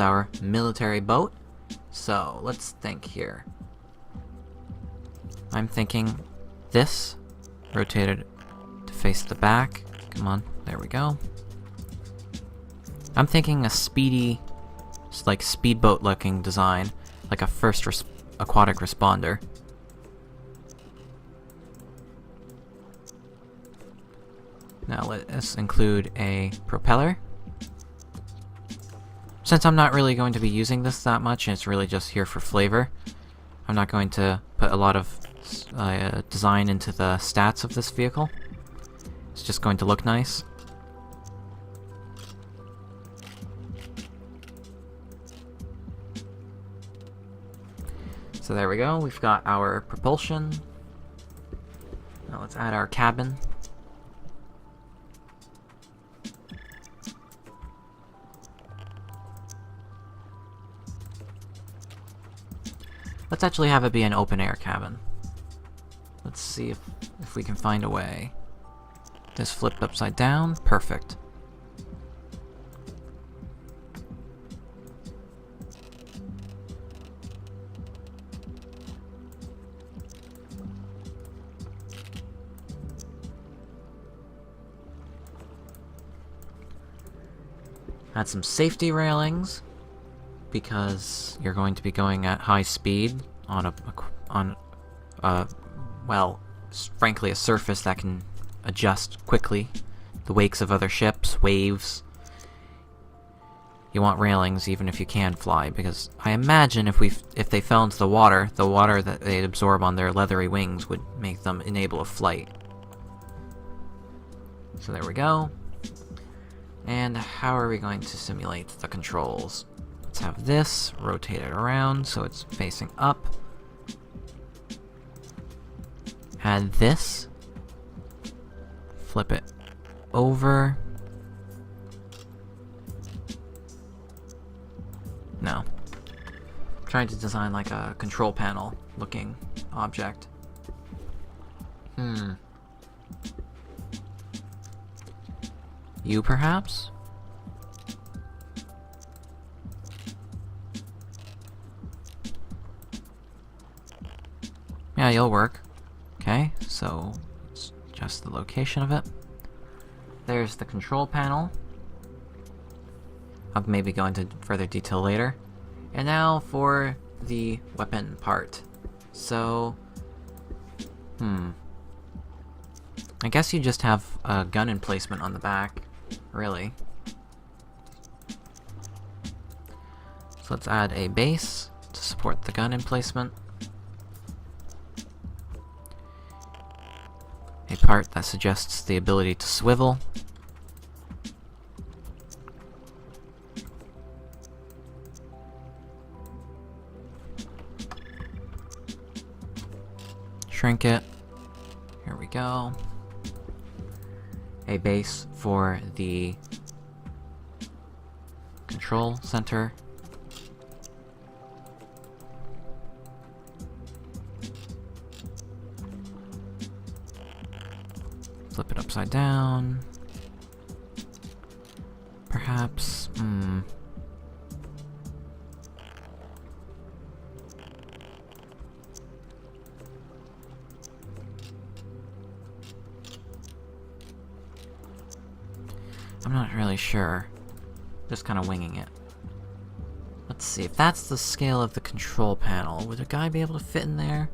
our military boat. So, let's think here. I'm thinking this, rotated to face the back. Come on, there we go. I'm thinking a speedy, like speedboat-looking design, like a first aquatic responder. Now let us include a propeller. Since I'm not really going to be using this that much, and it's really just here for flavor, I'm not going to put a lot of design into the stats of this vehicle. It's just going to look nice. So there we go, we've got our propulsion. Now let's add our cabin. Let's actually have it be an open-air cabin. Let's see if we can find a way. This flipped upside down. Perfect. Add some safety railings, because you're going to be going at high speed on well, frankly, a surface that can adjust quickly. The wakes of other ships, waves. You want railings even if you can fly, because I imagine if they fell into the water that they'd absorb on their leathery wings would make them enable a flight. So there we go. And how are we going to simulate the controls? Let's have this rotated around so it's facing up. Add this. Flip it over. No. I'm trying to design like a control panel looking object. You perhaps? Yeah, you'll work. Okay, so it's just the location of it. There's the control panel. I'll maybe go into further detail later. And now for the weapon part. So, I guess you just have a gun emplacement on the back, really. So let's add a base to support the gun emplacement. A part that suggests the ability to swivel. Shrink it. Here we go. A base for the control center. Flip it upside down. Perhaps, I'm not really sure. Just kind of winging it. Let's see, if that's the scale of the control panel, would a guy be able to fit in there?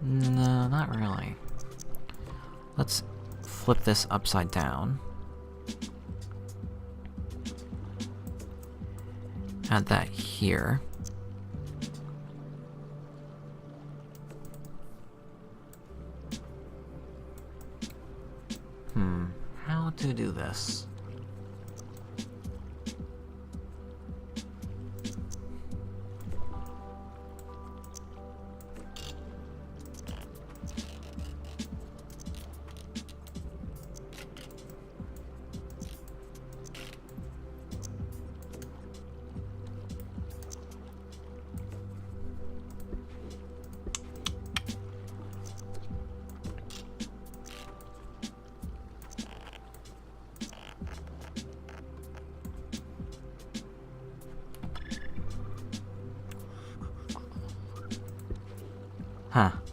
No, not really. Let's flip this upside down. Add that here. How to do this?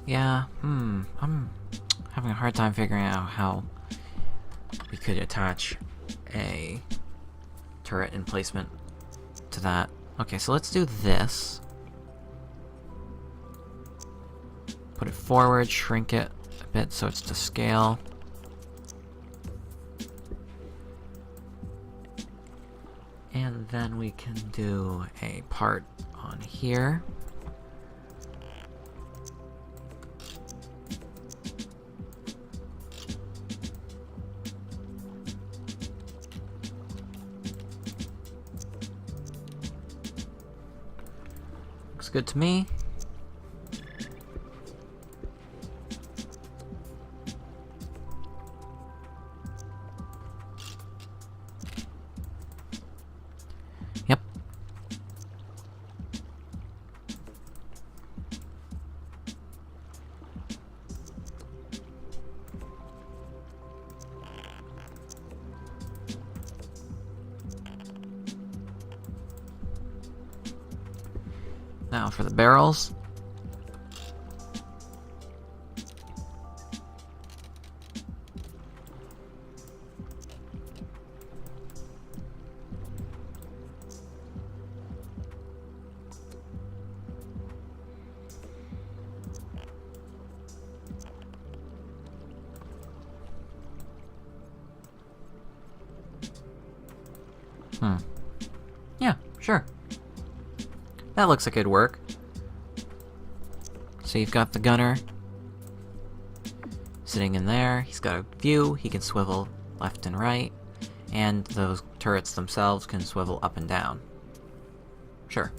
Yeah, I'm having a hard time figuring out how we could attach a turret emplacement to that. Okay, so let's do this. Put it forward, shrink it a bit so it's to scale. And then we can do a part on here. Looks good to me. Yep. Now for the barrels. Yeah, sure. That looks like it'd work. So you've got the gunner sitting in there. He's got a view. He can swivel left and right. And those turrets themselves can swivel up and down. Sure.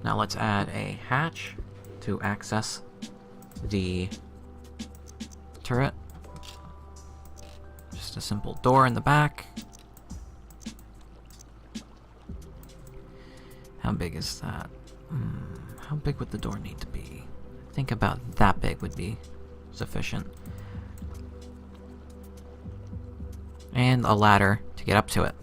Now let's add a hatch to access the turret. Just a simple door in the back. How big is that? How big would the door need to be? I think about that big would be sufficient. And a ladder to get up to it.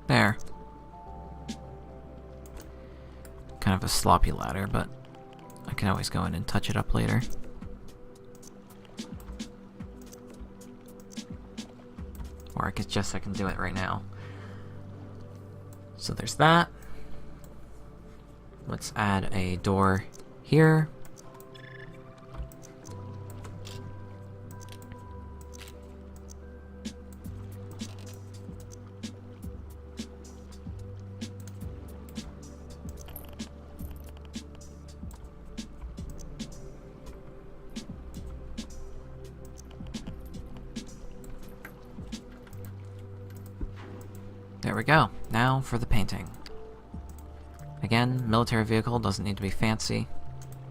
There. Kind of a sloppy ladder, but I can always go in and touch it up later. Or I can do it right now. So there's that. Let's add a door here. There we go. Now for the painting. Again, military vehicle doesn't need to be fancy,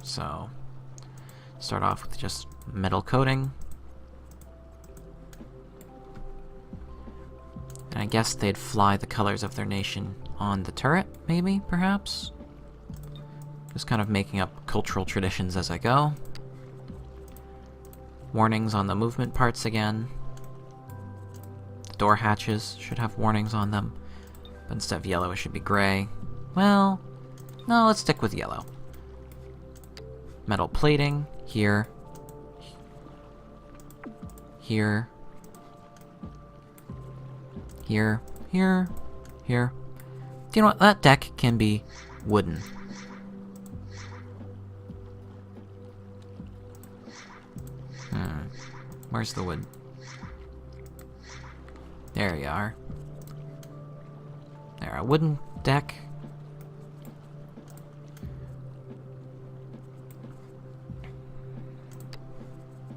so start off with just metal coating. And I guess they'd fly the colors of their nation on the turret, maybe, perhaps? Just kind of making up cultural traditions as I go. Warnings on the movement parts again. The door hatches should have warnings on them, but instead of yellow it should be gray. Well, no, let's stick with yellow. Metal plating, here. Here. Here. Here. Here. Do you know what? That deck can be wooden. Where's the wood? There you are. There, a wooden deck.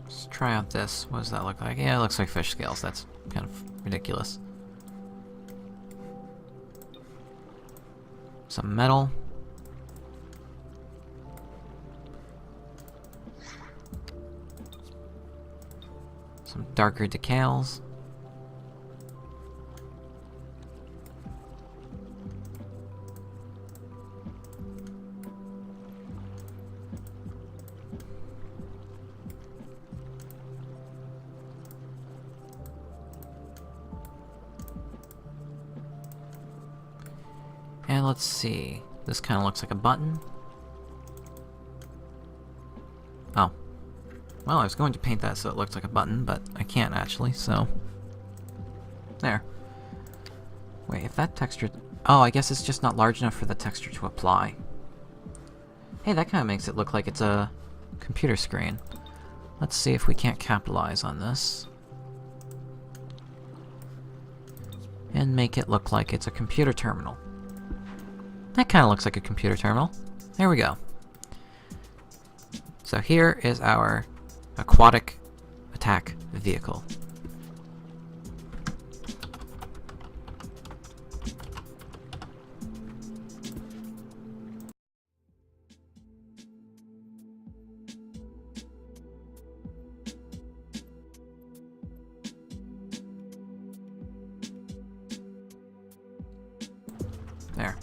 Let's try out this. What does that look like? Yeah, it looks like fish scales. That's kind of ridiculous. Some metal. Some darker decals. And let's see. This kind of looks like a button. Oh. Well, I was going to paint that so it looked like a button, but I can't actually, so... There. Wait, if that texture... Oh, I guess it's just not large enough for the texture to apply. Hey, that kind of makes it look like it's a computer screen. Let's see if we can't capitalize on this. And make it look like it's a computer terminal. That kind of looks like a computer terminal. There we go. So here is our aquatic attack vehicle. There.